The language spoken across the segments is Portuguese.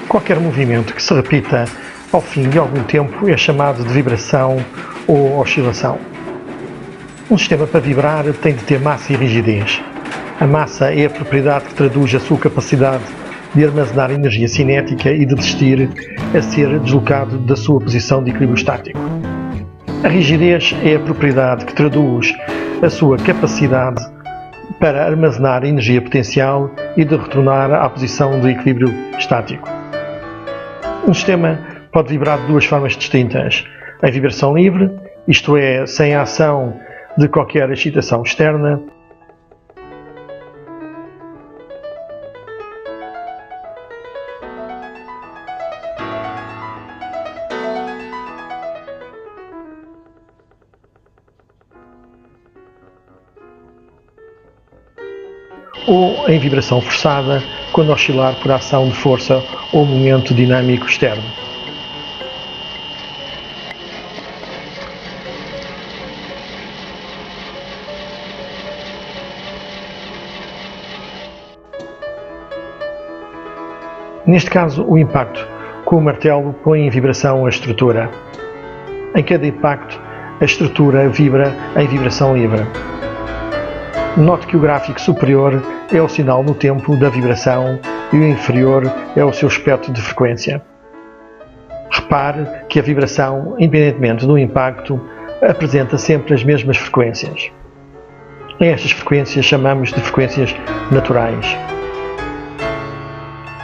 Qualquer movimento que se repita ao fim de algum tempo é chamado de vibração ou oscilação. Um sistema para vibrar tem de ter massa e rigidez. A massa é a propriedade que traduz a sua capacidade de armazenar energia cinética e de resistir a ser deslocado da sua posição de equilíbrio estático. A rigidez é a propriedade que traduz a sua capacidade para armazenar energia potencial e de retornar à posição de equilíbrio estático. Um sistema pode vibrar de duas formas distintas: em vibração livre, isto é, sem a ação de qualquer excitação externa, ou em vibração forçada, quando oscilar por ação de força ou momento dinâmico externo. Neste caso, o impacto com o martelo põe em vibração a estrutura. Em cada impacto, a estrutura vibra em vibração livre. Note que o gráfico superior é o sinal no tempo da vibração e o inferior é o seu espectro de frequência. Repare que a vibração, independentemente do impacto, apresenta sempre as mesmas frequências. A estas frequências chamamos de frequências naturais.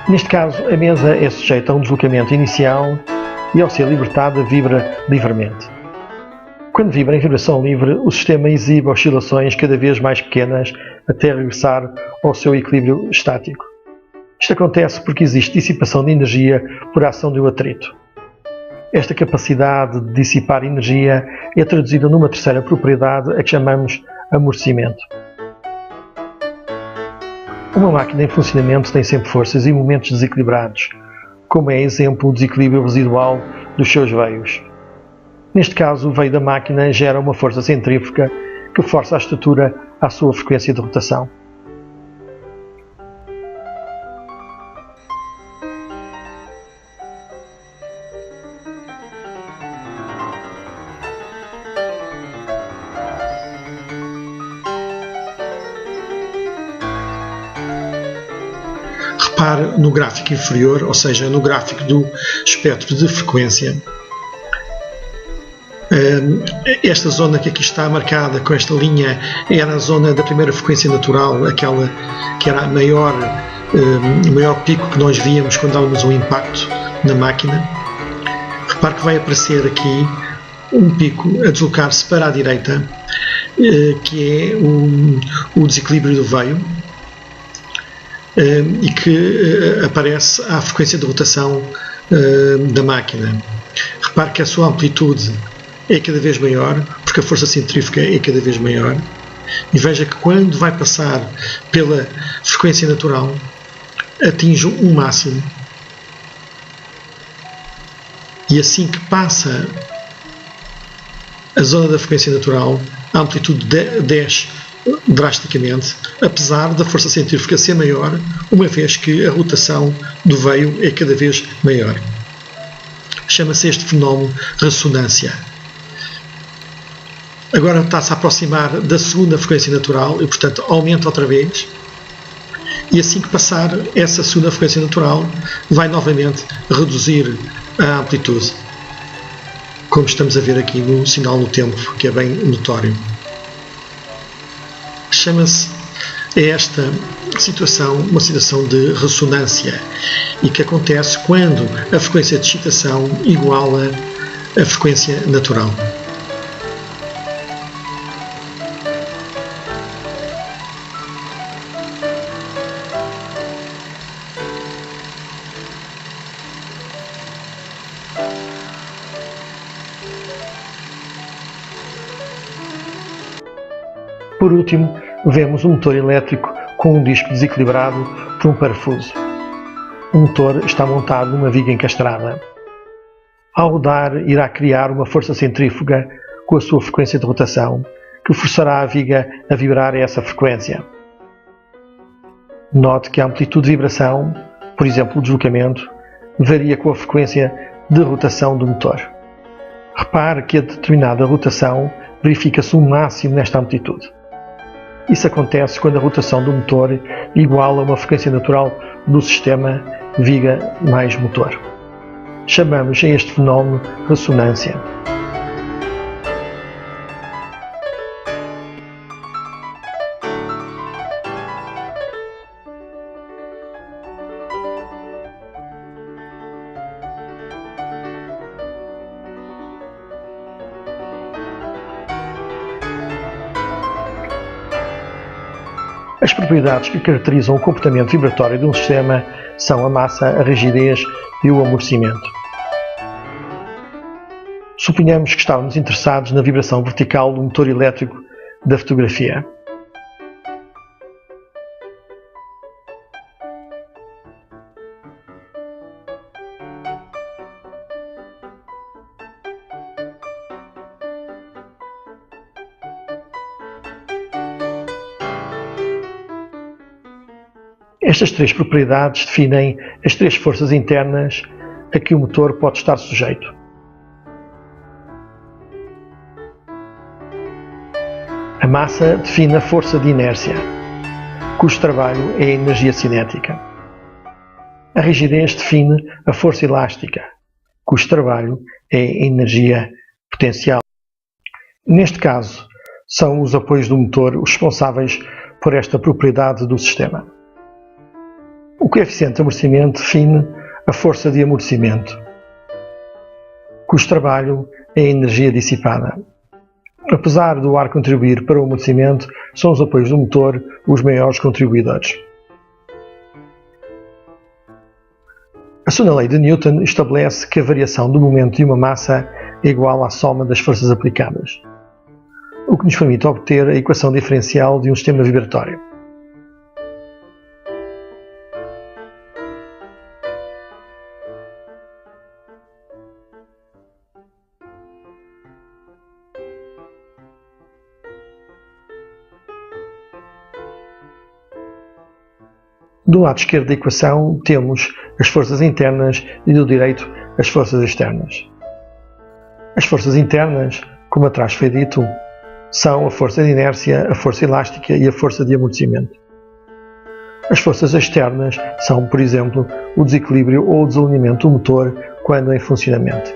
Neste caso, a mesa é sujeita a um deslocamento inicial e, ao ser libertada, vibra livremente. Quando vibra em vibração livre, o sistema exibe oscilações cada vez mais pequenas até regressar ao seu equilíbrio estático. Isto acontece porque existe dissipação de energia por ação do atrito. Esta capacidade de dissipar energia é traduzida numa terceira propriedade a que chamamos amortecimento. Uma máquina em funcionamento tem sempre forças e momentos desequilibrados, como é exemplo o desequilíbrio residual dos seus veios. Neste caso, o veio da máquina gera uma força centrífuga que força a estrutura à sua frequência de rotação. Repare no gráfico inferior, ou seja, no gráfico do espectro de frequência. Esta zona que aqui está marcada com esta linha era a zona da primeira frequência natural, aquela que era o maior pico que nós víamos quando dávamos um impacto na máquina. Repare que vai aparecer aqui um pico a deslocar-se para a direita, que é o desequilíbrio do veio, e que aparece à frequência de rotação da máquina. Repare que a sua amplitude é cada vez maior, porque a força centrífuga é cada vez maior, e veja que quando vai passar pela frequência natural, atinge um máximo, e assim que passa a zona da frequência natural, a amplitude desce drasticamente, apesar da força centrífuga ser maior, uma vez que a rotação do veio é cada vez maior. Chama-se este fenómeno ressonância. Agora está-se a aproximar da segunda frequência natural e, portanto, aumenta outra vez. E assim que passar essa segunda frequência natural, vai novamente reduzir a amplitude. Como estamos a ver aqui no sinal no tempo, que é bem notório. Chama-se esta situação uma situação de ressonância e que acontece quando a frequência de excitação iguala a frequência natural. Por último, vemos um motor elétrico com um disco desequilibrado por um parafuso. O motor está montado numa viga encastrada. Ao rodar, irá criar uma força centrífuga com a sua frequência de rotação, que forçará a viga a vibrar a essa frequência. Note que a amplitude de vibração, por exemplo o deslocamento, varia com a frequência de rotação do motor. Repare que a determinada rotação verifica-se um máximo nesta amplitude. Isso acontece quando a rotação do motor iguala uma frequência natural do sistema viga mais motor. Chamamos a este fenómeno ressonância. As propriedades que caracterizam o comportamento vibratório de um sistema são a massa, a rigidez e o amortecimento. Suponhamos que estávamos interessados na vibração vertical do motor elétrico da fotografia. Estas três propriedades definem as três forças internas a que o motor pode estar sujeito. A massa define a força de inércia, cujo trabalho é a energia cinética. A rigidez define a força elástica, cujo trabalho é a energia potencial. Neste caso, são os apoios do motor os responsáveis por esta propriedade do sistema. O coeficiente de amortecimento define a força de amortecimento, cujo trabalho é a energia dissipada. Apesar do ar contribuir para o amortecimento, são os apoios do motor os maiores contribuidores. A segunda lei de Newton estabelece que a variação do momento de uma massa é igual à soma das forças aplicadas, o que nos permite obter a equação diferencial de um sistema vibratório. Do lado esquerdo da equação temos as forças internas e do direito as forças externas. As forças internas, como atrás foi dito, são a força de inércia, a força elástica e a força de amortecimento. As forças externas são, por exemplo, o desequilíbrio ou o desalinhamento do motor quando em funcionamento.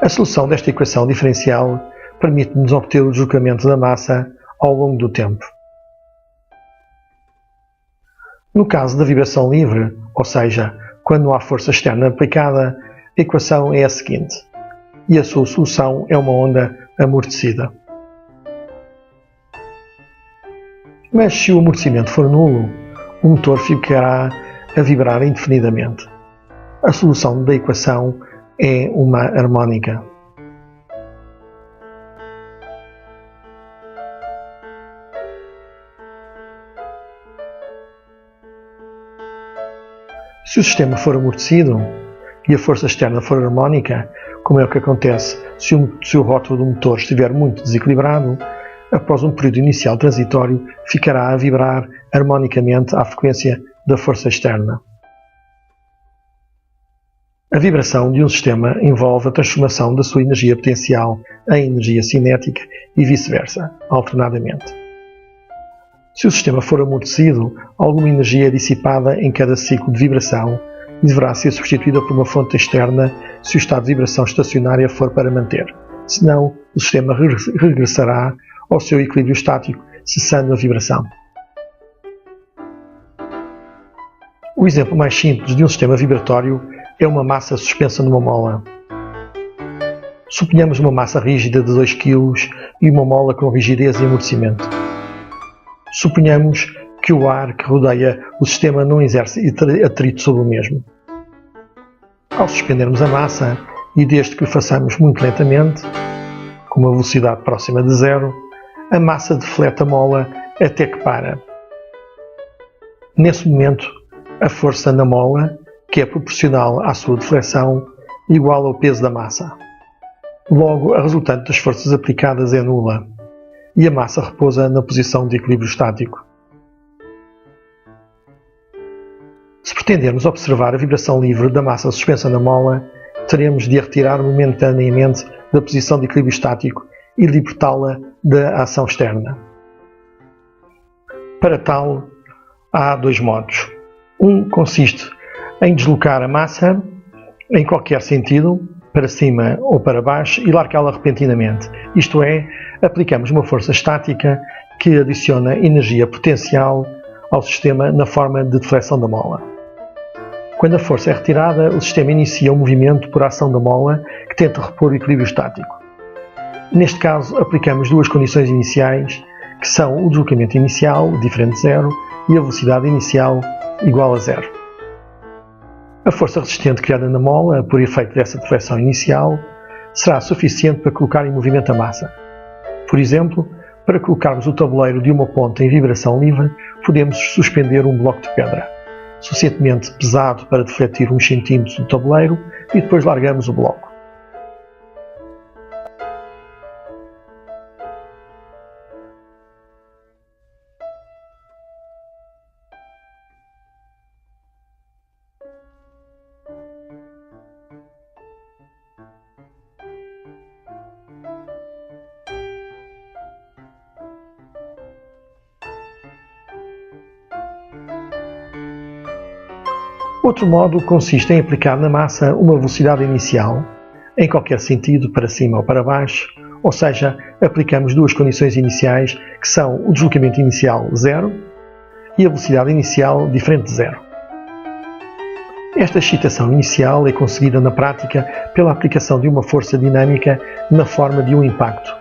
A solução desta equação diferencial permite-nos obter o deslocamento da massa ao longo do tempo. No caso da vibração livre, ou seja, quando não há força externa aplicada, a equação é a seguinte, e a sua solução é uma onda amortecida. Mas se o amortecimento for nulo, o motor ficará a vibrar indefinidamente. A solução da equação é uma harmónica. Se o sistema for amortecido e a força externa for harmónica, como é o que acontece se o rótulo do motor estiver muito desequilibrado, após um período inicial transitório ficará a vibrar harmonicamente à frequência da força externa. A vibração de um sistema envolve a transformação da sua energia potencial em energia cinética e vice-versa, alternadamente. Se o sistema for amortecido, alguma energia é dissipada em cada ciclo de vibração e deverá ser substituída por uma fonte externa se o estado de vibração estacionária for para manter. Senão, o sistema regressará ao seu equilíbrio estático, cessando a vibração. O exemplo mais simples de um sistema vibratório é uma massa suspensa numa mola. Suponhamos uma massa rígida de 2 kg e uma mola com rigidez e amortecimento. Suponhamos que o ar que rodeia o sistema não exerce atrito sobre o mesmo. Ao suspendermos a massa, e desde que o façamos muito lentamente, com uma velocidade próxima de zero, a massa deflete a mola até que para. Nesse momento, a força na mola, que é proporcional à sua deflexão, iguala o peso da massa. Logo, a resultante das forças aplicadas é nula, e a massa repousa na posição de equilíbrio estático. Se pretendermos observar a vibração livre da massa suspensa na mola, teremos de a retirar momentaneamente da posição de equilíbrio estático e libertá-la da ação externa. Para tal, há dois modos. Um consiste em deslocar a massa em qualquer sentido, para cima ou para baixo, e largá-la repentinamente. Isto é, aplicamos uma força estática que adiciona energia potencial ao sistema na forma de deflexão da mola. Quando a força é retirada, o sistema inicia um movimento por ação da mola que tenta repor o equilíbrio estático. Neste caso, aplicamos duas condições iniciais, que são o deslocamento inicial, diferente de zero, e a velocidade inicial, igual a zero. A força resistente criada na mola, por efeito dessa deflexão inicial, será suficiente para colocar em movimento a massa. Por exemplo, para colocarmos o tabuleiro de uma ponta em vibração livre, podemos suspender um bloco de pedra, suficientemente pesado para defletir uns centímetros do tabuleiro, e depois largamos o bloco. Outro modo consiste em aplicar na massa uma velocidade inicial, em qualquer sentido, para cima ou para baixo, ou seja, aplicamos duas condições iniciais, que são o deslocamento inicial zero e a velocidade inicial diferente de zero. Esta excitação inicial é conseguida na prática pela aplicação de uma força dinâmica na forma de um impacto.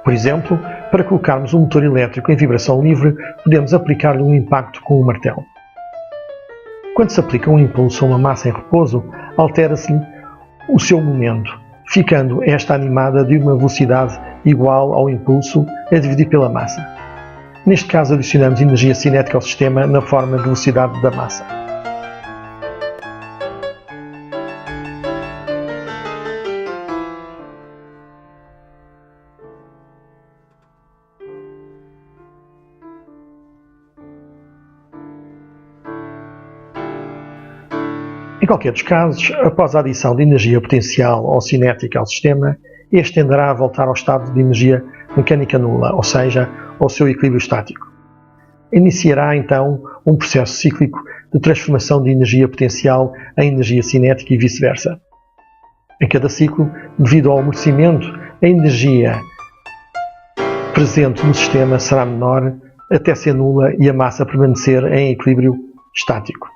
Por exemplo, para colocarmos um motor elétrico em vibração livre, podemos aplicar-lhe um impacto com um martelo. Quando se aplica um impulso a uma massa em repouso, altera-se o seu momento, ficando esta animada de uma velocidade igual ao impulso a dividir pela massa. Neste caso, adicionamos energia cinética ao sistema na forma de velocidade da massa. Em qualquer dos casos, após a adição de energia potencial ou cinética ao sistema, este tenderá a voltar ao estado de energia mecânica nula, ou seja, ao seu equilíbrio estático. Iniciará então um processo cíclico de transformação de energia potencial em energia cinética e vice-versa. Em cada ciclo, devido ao amortecimento, a energia presente no sistema será menor até ser nula e a massa permanecer em equilíbrio estático.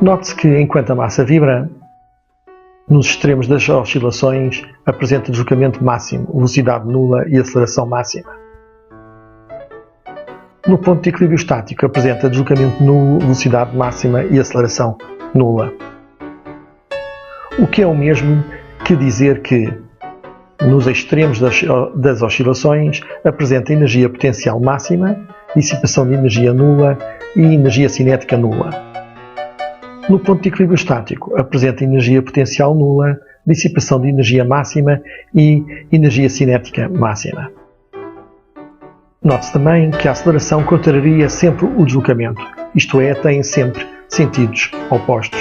Note-se que, enquanto a massa vibra, nos extremos das oscilações apresenta deslocamento máximo, velocidade nula e aceleração máxima. No ponto de equilíbrio estático apresenta deslocamento nulo, velocidade máxima e aceleração nula. O que é o mesmo que dizer que, nos extremos das oscilações, apresenta energia potencial máxima, dissipação de energia nula e energia cinética nula. No ponto de equilíbrio estático, apresenta energia potencial nula, dissipação de energia máxima e energia cinética máxima. Note-se também que a aceleração contraria sempre o deslocamento, isto é, tem sempre sentidos opostos.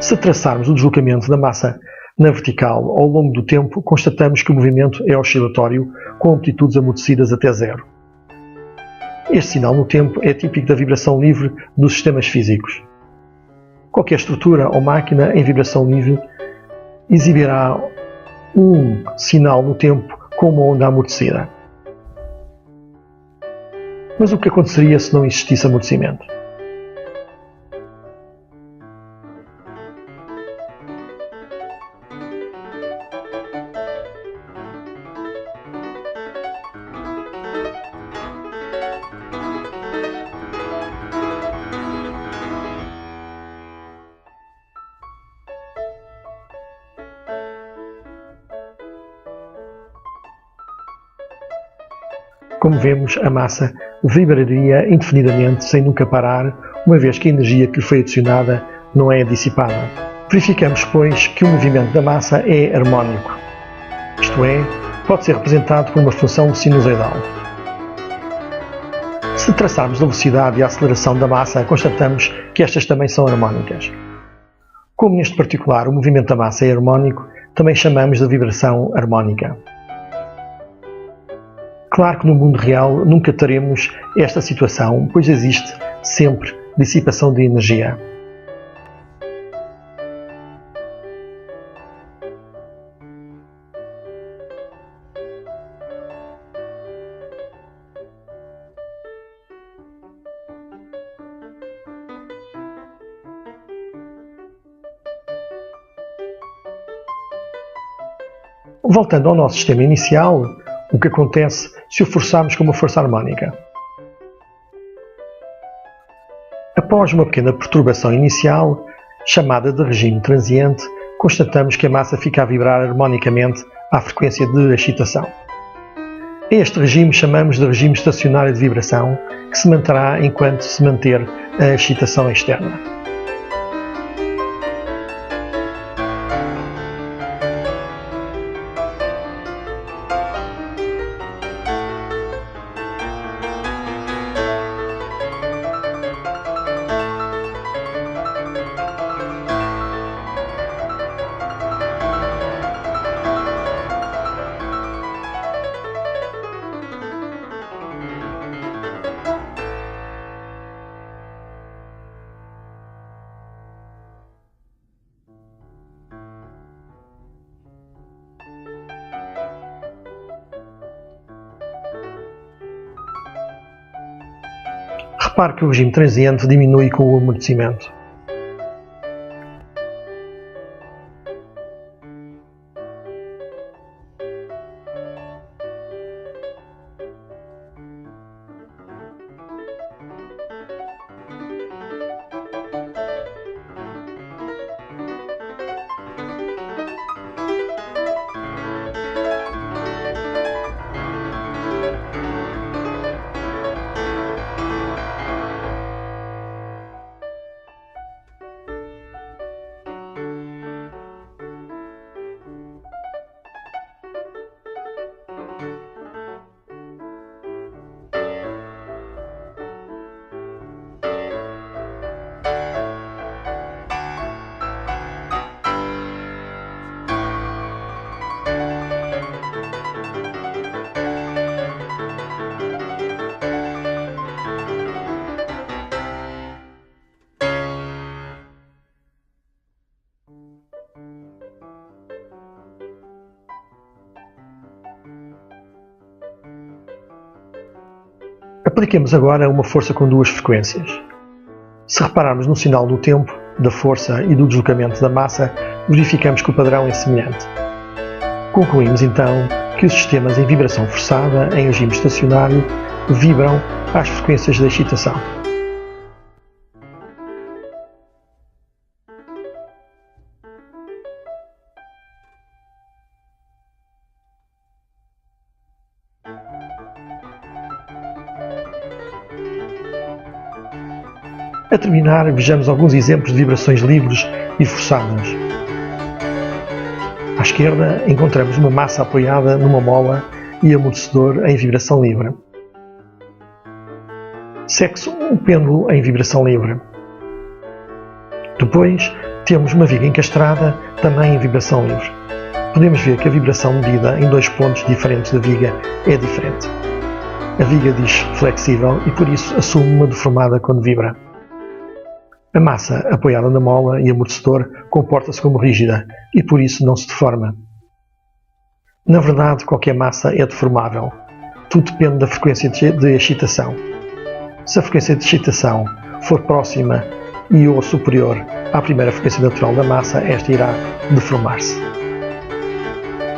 Se traçarmos o deslocamento da massa na vertical ao longo do tempo, constatamos que o movimento é oscilatório, com amplitudes amortecidas até zero. Este sinal no tempo é típico da vibração livre dos sistemas físicos. Qualquer estrutura ou máquina em vibração livre exibirá um sinal no tempo com uma onda amortecida. Mas o que aconteceria se não existisse amortecimento? Como vemos, a massa vibraria indefinidamente sem nunca parar, uma vez que a energia que lhe foi adicionada não é dissipada. Verificamos, pois, que o movimento da massa é harmónico, isto é, pode ser representado por uma função sinusoidal. Se traçarmos a velocidade e a aceleração da massa, constatamos que estas também são harmónicas. Como neste particular o movimento da massa é harmónico, também chamamos de vibração harmónica. Claro que no mundo real nunca teremos esta situação, pois existe sempre dissipação de energia. Voltando ao nosso sistema inicial, o que acontece se o forçarmos com uma força harmónica? Após uma pequena perturbação inicial, chamada de regime transiente, constatamos que a massa fica a vibrar harmonicamente à frequência de excitação. A este regime chamamos de regime estacionário de vibração, que se manterá enquanto se manter a excitação externa. Repare que o regime transiente diminui com o amortecimento. Apliquemos agora uma força com duas frequências. Se repararmos no sinal do tempo, da força e do deslocamento da massa, verificamos que o padrão é semelhante. Concluímos então que os sistemas em vibração forçada, em regime estacionário, vibram às frequências da excitação. A terminar, vejamos alguns exemplos de vibrações livres e forçadas. À esquerda, encontramos uma massa apoiada numa mola e amortecedor em vibração livre. Segue-se um pêndulo em vibração livre. Depois, temos uma viga encastrada, também em vibração livre. Podemos ver que a vibração medida em dois pontos diferentes da viga é diferente. A viga diz flexível e, por isso, assume uma deformada quando vibra. A massa apoiada na mola e amortecedor comporta-se como rígida e por isso não se deforma. Na verdade, qualquer massa é deformável. Tudo depende da frequência de excitação. Se a frequência de excitação for próxima e ou superior à primeira frequência natural da massa, esta irá deformar-se.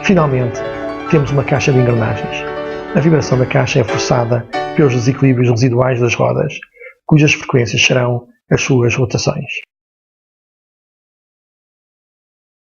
Finalmente, temos uma caixa de engrenagens. A vibração da caixa é forçada pelos desequilíbrios residuais das rodas, cujas frequências serão as suas rotações.